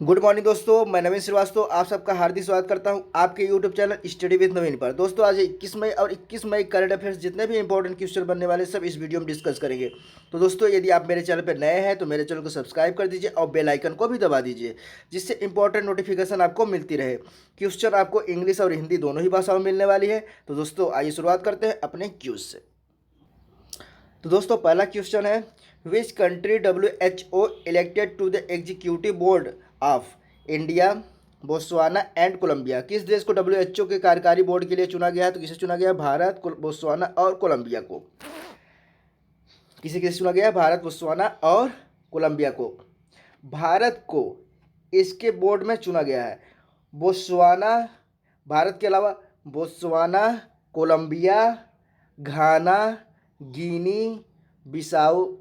Good morning दोस्तों, मैं नवीन श्रीवास्तव आप सबका हार्दिक स्वागत करता हूं आपके यूट्यूब चैनल स्टडी विद नवीन पर। दोस्तों आज 21 मई और 21 मई करंट अफेयर्स जितने भी इंपॉर्टेंट क्वेश्चन बनने वाले सब इस वीडियो में डिस्कस करेंगे। तो दोस्तों यदि आप मेरे चैनल पर नए हैं तो मेरे चैनल को सब्सक्राइब कर दीजिए और बेल आइकन को भी दबा दीजिए, जिससे इंपॉर्टेंट नोटिफिकेशन आपको मिलती रहे। क्वेश्चन आपको इंग्लिश और हिंदी दोनों ही भाषाओं में मिलने वाली है। तो दोस्तों आइए शुरुआत करते हैं अपने क्यूज से। तो दोस्तों पहला क्वेश्चन है, which country WHO elected to the executive board of India, Botswana and Colombia. किस देश को WHO के कार्यकारी बोर्ड के लिए चुना गया है? तो किसे चुना गया? भारत, बोत्सवाना और कोलंबिया को। किसे किसे चुना गया है? भारत, बोत्सवाना और कोलंबिया को। भारत को इसके बोर्ड में चुना गया है। बोत्सवाना, भारत के अलावा बोत्सवाना, कोलंबिया, घाना, गिनी बिसाऊ,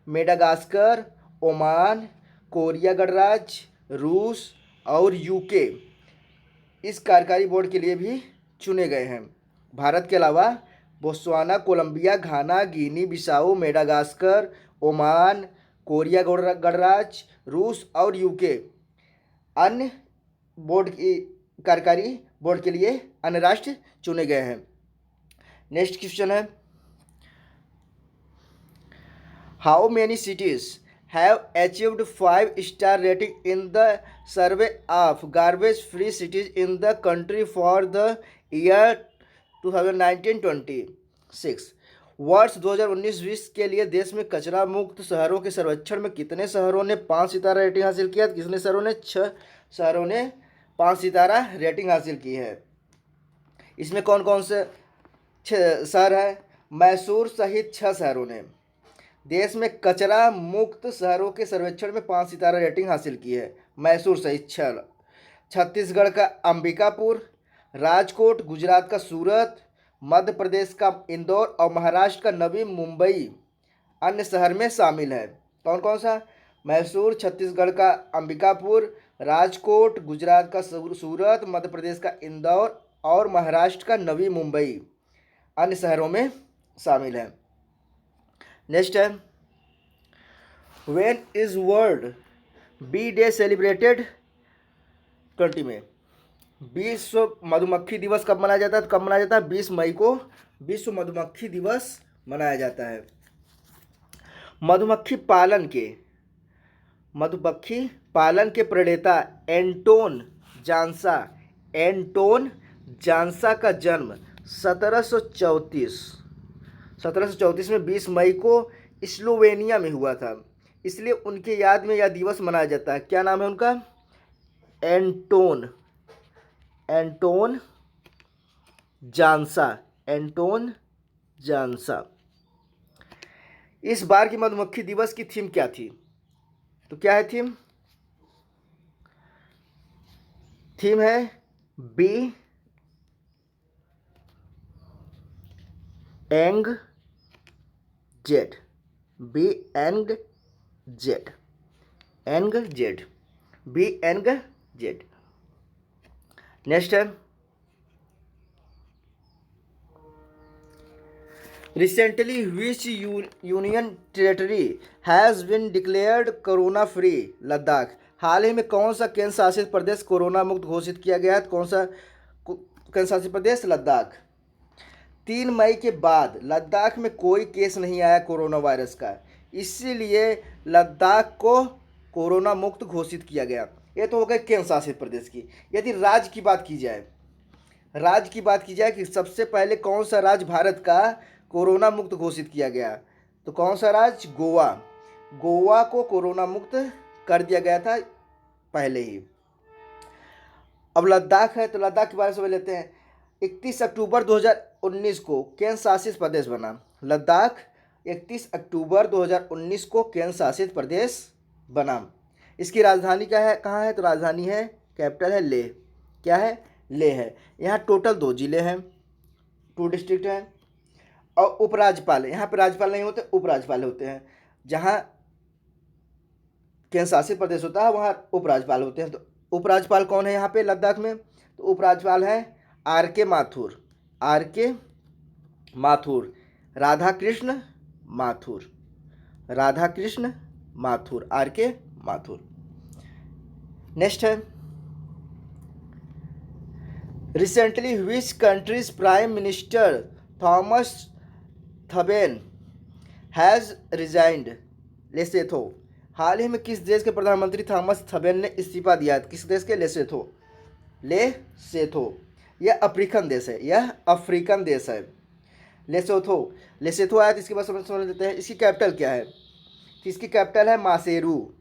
मेडागास्कर, ओमान, कोरिया गणराज्य, रूस और यूके इस कार्यकारी बोर्ड के लिए भी चुने गए हैं। भारत के अलावा बोत्सवाना, कोलंबिया, घाना, गिनी बिसाऊ, मेडागास्कर, ओमान, कोरिया गणराज्य, रूस और यूके अन्य बोर्ड की कार्यकारी बोर्ड के लिए अन्य राष्ट्र चुने गए हैं। नेक्स्ट क्वेश्चन है, how many cities have achieved 5-star rating in the survey of garbage free cities in the country for the year 2019-26। वर्ष 2019-20 के लिए देश में कचरा मुक्त शहरों के सर्वेक्षण में कितने शहरों ने 5 सितारा रेटिंग हासिल किया? कितने शहरों ने? 6 शहरों ने 5 सितारा रेटिंग हासिल की है। इसमें कौन कौन से शहर है? मैसूर सहित 6 शहरों ने देश में कचरा मुक्त शहरों के सर्वेक्षण में 5 सितारा रेटिंग हासिल की है। मैसूर सहित 6। छत्तीसगढ़ का अंबिकापुर, राजकोट, गुजरात का सूरत, मध्य प्रदेश का इंदौर और महाराष्ट्र का नवी मुंबई अन्य शहर में शामिल है। कौन कौन सा? मैसूर, छत्तीसगढ़ का अंबिकापुर, राजकोट, गुजरात का सूरत, मध्य प्रदेश का इंदौर और महाराष्ट्र का नवी मुंबई अन्य शहरों में शामिल है। नेक्स्ट है, when is world bee day celebrated? 20 में विश्व मधुमक्खी दिवस कब मनाया जाता है? कब मनाया जाता है? 20 मई को विश्व मधुमक्खी दिवस मनाया जाता है। मधुमक्खी पालन के प्रणेता एंटोन जानसा का जन्म 1734 में 20 मई को स्लोवेनिया में हुआ था, इसलिए उनके याद में यह दिवस मनाया जाता है। क्या नाम है उनका? एंटोन जानसा। इस बार की मधुमक्खी दिवस की थीम क्या थी? तो क्या है थीम? थीम है बी एंग जेड। नेक्स्ट है, recently which union territory has been declared corona free? Ladakh. हाल ही में कौन सा केंद्र शासित प्रदेश कोरोना मुक्त घोषित किया गया है? कौन सा केंद्र शासित प्रदेश? लद्दाख। 3 मई के बाद लद्दाख में कोई केस नहीं आया कोरोना वायरस का, इसीलिए लद्दाख को कोरोना मुक्त घोषित किया गया। ये तो हो गए केंद्र शासित प्रदेश की। यदि राज्य की बात की जाए कि सबसे पहले कौन सा राज्य भारत का कोरोना मुक्त घोषित किया गया, तो कौन सा राज्य? गोवा को कोरोना मुक्त कर दिया गया था पहले ही। अब लद्दाख है तो लद्दाख के बारे में समझ लेते हैं। 31 अक्टूबर 2019 को केंद्र शासित प्रदेश बना। लद्दाख 31 अक्टूबर 2019 को केंद्र शासित प्रदेश बना। इसकी राजधानी क्या है? कहाँ है? तो राजधानी है, कैपिटल है लेह। क्या है? लेह है। यहाँ टोटल 2 जिले हैं, 2 डिस्ट्रिक्ट हैं और उपराज्यपाल है। यहाँ पे राज्यपाल नहीं होते, उपराज्यपाल होते हैं। जहाँ केंद्र शासित प्रदेश होता है वहाँ उपराज्यपाल होते हैं। तो उपराज्यपाल कौन है यहाँ पे लद्दाख में? तो उपराज्यपाल है आर.के. माथुर, राधाकृष्ण माथुर, आर.के. माथुर। नेक्स्ट है, recently which countries prime minister Thomas Thabane has resigned Lesotho. हाल ही में किस देश के प्रधानमंत्री थॉमस थबेन ने इस्तीफा दिया? किस देश के? लेसेथो। लेसेथो यह अफ्रीकन देश है, यह अफ्रीकन देश है। लेसोथो, लेसेथो आया तो इसके बाद समझ लेते हैं इसकी कैपिटल क्या है। तो इसकी कैपिटल है Maseru,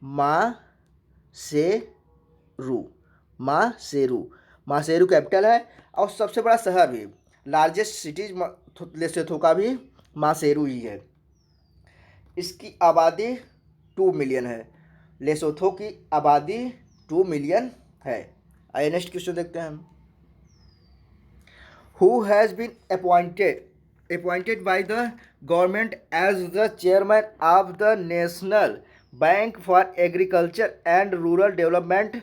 Maseru, Maseru, Maseru capital है। और सबसे बड़ा शहर भी, लार्जेस्ट सिटीज लेसोथो का भी मासेरू ही है। इसकी आबादी 2 मिलियन है। लेसोथो की आबादी 2 मिलियन है। आइए नेक्स्ट क्वेश्चन देखते हैं हम। Who has been appointed by the government as the chairman of the National Bank for Agriculture and Rural Development?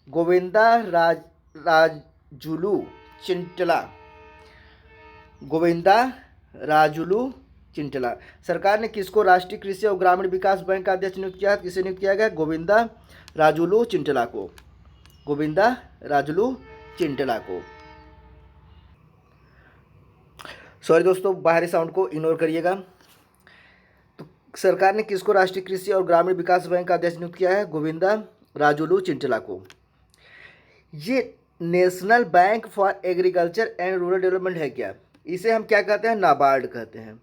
Govinda Rajulu चिंटला। Govinda Rajulu चिंटला। सरकार ने किसको राष्ट्रीय कृषि और ग्रामीण विकास बैंक का अध्यक्ष नियुक्त किया? किसे नियुक्त किया गया? गोविंदा राजुलू चिंटला को। गोविंदा राजुलू चिंटला को। सॉरी दोस्तों, बाहरी साउंड को इग्नोर करिएगा। तो सरकार ने किसको राष्ट्रीय कृषि और ग्रामीण विकास बैंक का अध्यक्ष नियुक्त किया है? गोविंदा राजुलू चिंटला को। ये national bank for agriculture and rural development है क्या? इसे हम क्या कहते हैं? नाबार्ड कहते हैं।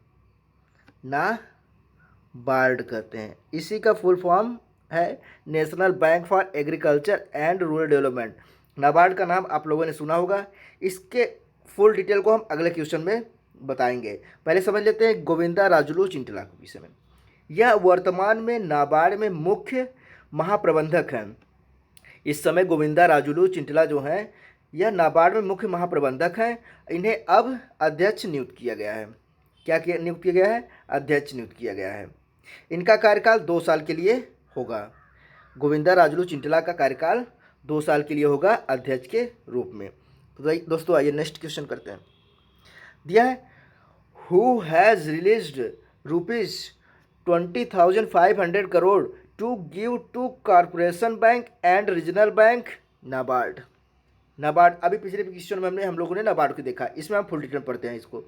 नाबार्ड कहते हैं। इसी का फुल फॉर्म है national bank for agriculture and rural development. NABARD का नाम आप लोगों ने सुना होगा। इसके फुल डिटेल को हम अगले क्वेश्चन में बताएंगे। पहले समझ लेते हैं गोविंदा राजुलू चिंटला के विषय में। यह वर्तमान में नाबार्ड में मुख्य महाप्रबंधक हैं। इस समय गोविंदा राजुलू चिंटला जो हैं यह नाबार्ड में मुख्य महाप्रबंधक हैं। इन्हें अब अध्यक्ष नियुक्त किया गया है। क्या नियुक्त किया गया है? अध्यक्ष नियुक्त किया गया है। इनका कार्यकाल 2 साल के लिए होगा। गोविंदा राजुलू चिंटला का कार्यकाल 2 साल के लिए होगा अध्यक्ष के रूप में। तो दोस्तों आइए नेक्स्ट क्वेश्चन करते हैं। दिया है, who has released ₹20,500 crore to give to corporation bank and regional bank? NABARD. NABARD अभी पिछले क्वेश्चन में हम लोगों ने नाबार्ड को देखा। इसमें हम फुल डिटेल पढ़ते हैं इसको।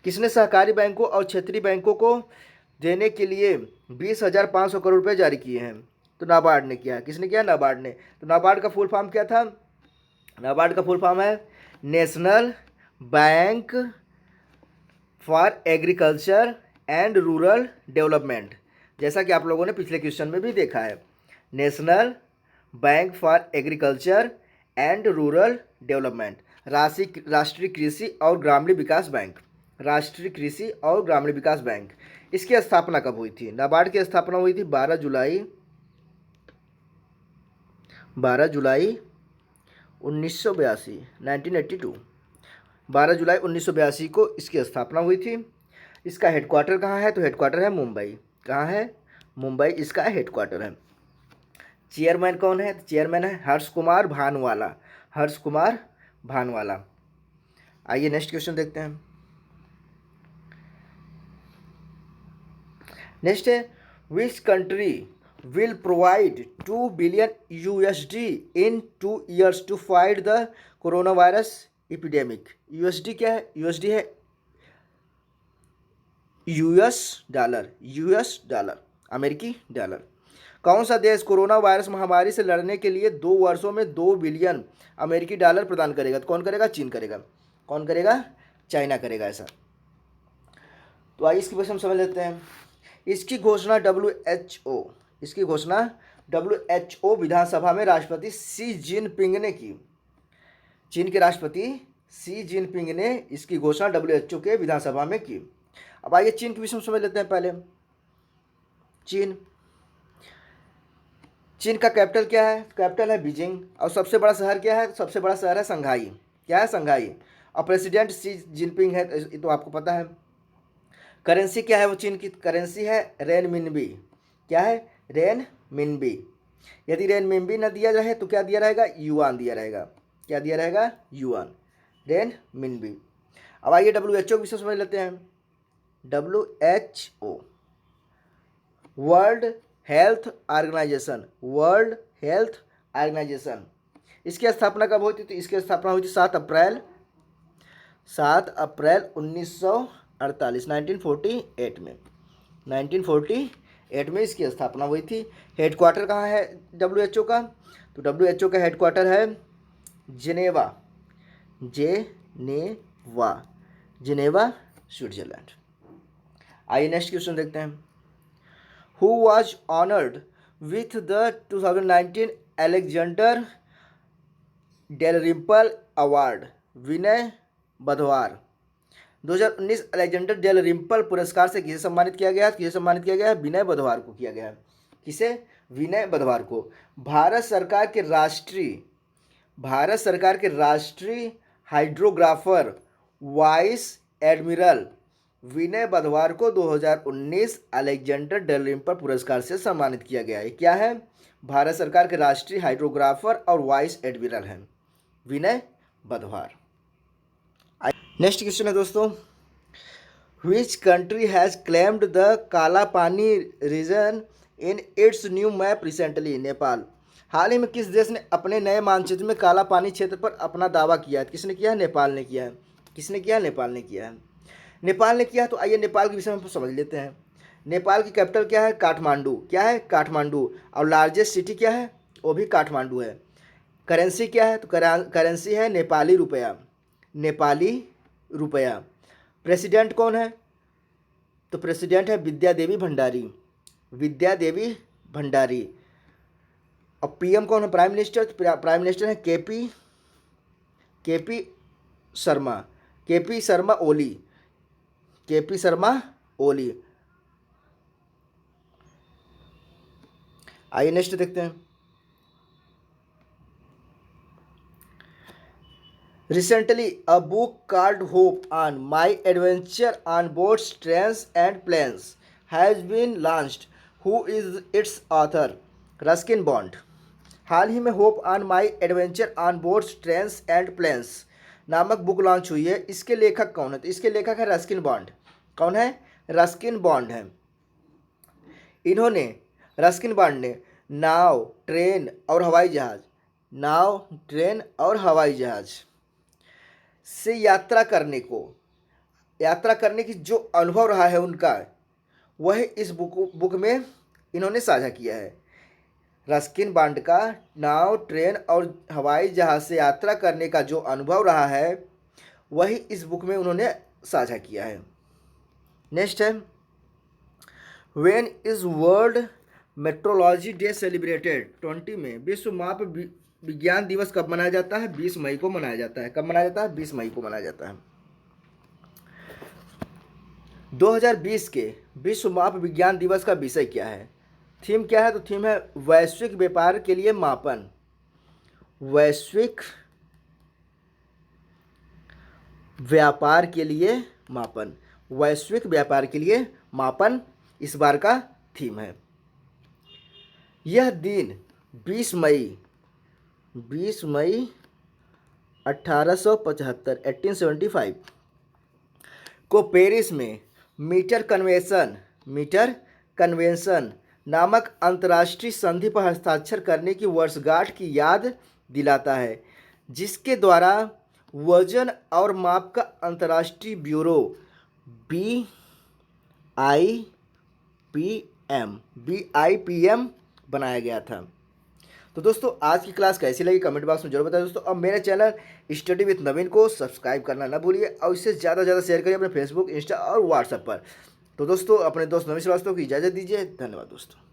किसने सहकारी बैंकों और क्षेत्रीय बैंकों को देने के लिए 20,500 करोड़ रुपये जारी किए हैं? तो नाबार्ड ने किया है। किसने किया? नाबार्ड ने। तो नाबार्ड का फुल फॉर्म क्या था? नाबार्ड का फुल फॉर्म है national bank for agriculture and rural development. जैसा कि आप लोगों ने पिछले क्वेश्चन में भी देखा है, national bank for agriculture and rural development. राष्ट्रीय कृषि और ग्रामीण विकास बैंक। राष्ट्रीय कृषि और ग्रामीण विकास बैंक। इसकी स्थापना कब हुई थी? नाबार्ड की स्थापना हुई थी 12 जुलाई 1982, 1982। 12 जुलाई 1982 को इसकी स्थापना हुई थी। इसका हेडक्वार्टर कहाँ है? तो हेडक्वार्टर है मुंबई। कहाँ है? मुंबई इसका हेडक्वार्टर है। चेयरमैन कौन है? चेयरमैन है हर्ष कुमार भानवाला। हर्ष कुमार भानवाला। आइए नेक्स्ट क्वेश्चन देखते हैं। नेक्स्ट है, which country will provide $2 billion in 2 years to fight the coronavirus epidemic? USD क्या है? USD है US डॉलर। US डॉलर, अमेरिकी डॉलर। कौन सा देश कोरोना वायरस महामारी से लड़ने के लिए 2 वर्षों में 2 बिलियन अमेरिकी डॉलर प्रदान करेगा? तो कौन करेगा? चीन करेगा। कौन करेगा? चाइना करेगा ऐसा। तो आइए इसकी वजह हम समझ लेते हैं। इसकी घोषणा WHO, इसकी घोषणा WHO विधानसभा में राष्ट्रपति शी जिनपिंग ने की। चीन के राष्ट्रपति शी जिनपिंग ने इसकी घोषणा WHO के विधानसभा में की। अब आइए चीन के विषय में समझ लेते हैं पहले। चीन, चीन का कैपिटल क्या है? कैपिटल है बीजिंग। और सबसे बड़ा शहर क्या है? सबसे बड़ा शहर है संघाई। क्या है? संघाई। और प्रेसिडेंट शी जिनपिंग है, ये तो आपको पता है। करेंसी क्या है? वो चीन की करेंसी है रेनमिनबी। क्या है? रेनमिनबी। यदि रेनमिनबी न दिया जाए तो क्या दिया रहेगा? युआन दिया रहेगा। क्या दिया रहेगा? युआन। रेनमिनबी। अब आइए WHO के विषय समझ लेते हैं। WHO World Health Organization. World Health Organization. इसकी स्थापना कब हुई थी? तो इसकी स्थापना हुई थी 7 अप्रैल 1948, 1948 में, 1948 में इसकी स्थापना हुई थी। हेडक्वार्टर कहाँ है WHO का? तो WHO का हेडक्वार्टर है जिनेवा, जिनेवा स्विट्जरलैंड। आइए नेक्स्ट क्वेश्चन देखते हैं। Who was honoured with the 2019 Alexander Dalrymple award? Vinay Badhwar. 2019 Alexander Dalrymple पुरस्कार से किसे सम्मानित किया गया? किसे सम्मानित किया गया? विनय बधवार को किया गया। किसे? विनय बधवार को। भारत सरकार के राष्ट्रीय हाइड्रोग्राफर वाइस एडमिरल विनय बधवार को 2019 अलेक्जेंडर डेलरिम्पल पुरस्कार से सम्मानित किया गया है। क्या है? भारत सरकार के राष्ट्रीय हाइड्रोग्राफर और वाइस एडमिरल हैं विनय बधवार। नेक्स्ट क्वेश्चन है दोस्तों, which country has claimed the Kala Pani region in its new map recently? Nepal. हाल ही में किस देश ने अपने नए मानचित्र में काला पानी क्षेत्र पर अपना दावा किया है? किसने किया है? नेपाल ने किया है। किसने किया है? नेपाल ने किया है। नेपाल ने किया। तो आइए नेपाल के विषय में समझ लेते हैं। नेपाल की कैपिटल क्या है? काठमांडू। क्या है? काठमांडू। और लार्जेस्ट सिटी क्या है? वो भी काठमांडू है। करेंसी क्या है? तो करेंसी है नेपाली रुपया, नेपाली रुपया। प्रेसिडेंट कौन है? तो प्रेसिडेंट है विद्या देवी भंडारी, विद्या देवी भंडारी। और पीएम कौन है? Prime minister. तो प्राइम मिनिस्टर है KP Sharma, KP Sharma Oli, KP Sharma Oli. आइए नेक्स्ट देखते हैं। Recently, a book called Hope on My Adventure on Boats, Trains and Planes has been launched. Who is its author? Ruskin Bond. हाल ही में hop on my adventure on boats, trains and planes नामक book launch हुई है। इसके लेखक कौन है? तो इसके लेखक है रस्किन बॉन्ड। कौन है? रस्किन बॉन्ड है। इन्होंने, रस्किन बॉन्ड ने नाव, ट्रेन और हवाई जहाज़, नाव, ट्रेन और हवाई जहाज़ से यात्रा करने की जो अनुभव रहा है उनका, वह इस बुक में इन्होंने साझा किया है। रस्किन बॉन्ड का नाव, ट्रेन और हवाई जहाज़ से यात्रा करने का जो अनुभव रहा है वही इस बुक में उन्होंने साझा किया है। नेक्स्ट है, when is world metrology day celebrated? 20 में। विश्व माप विज्ञान दिवस कब मनाया जाता है? 20 मई को मनाया जाता है। कब मनाया जाता है? 20 मई को मनाया जाता है। 2020 के विश्व माप विज्ञान दिवस का विषय क्या है? थीम क्या है? तो थीम है वैश्विक व्यापार के लिए मापन। वैश्विक व्यापार के लिए मापन, वैश्विक व्यापार के लिए मापन इस बार का थीम है। यह दिन 20 मई 1875 को पेरिस में मीटर कन्वेंशन नामक अंतर्राष्ट्रीय संधि पर हस्ताक्षर करने की वर्षगांठ की याद दिलाता है, जिसके द्वारा वजन और माप का अंतर्राष्ट्रीय ब्यूरो BIPM बनाया गया था। तो दोस्तों आज की क्लास कैसी लगी कमेंट बॉक्स में जरूर बताएं दोस्तों। अब मेरे चैनल स्टडी विद नवीन को सब्सक्राइब करना ना भूलिए और इससे ज़्यादा से ज़्यादा शेयर करिए अपने फेसबुक, इंस्टा और व्हाट्सएप पर। तो दोस्तों अपने दोस्त नवीन श्रीवास्तव को इजाज़त दीजिए। धन्यवाद दोस्तों।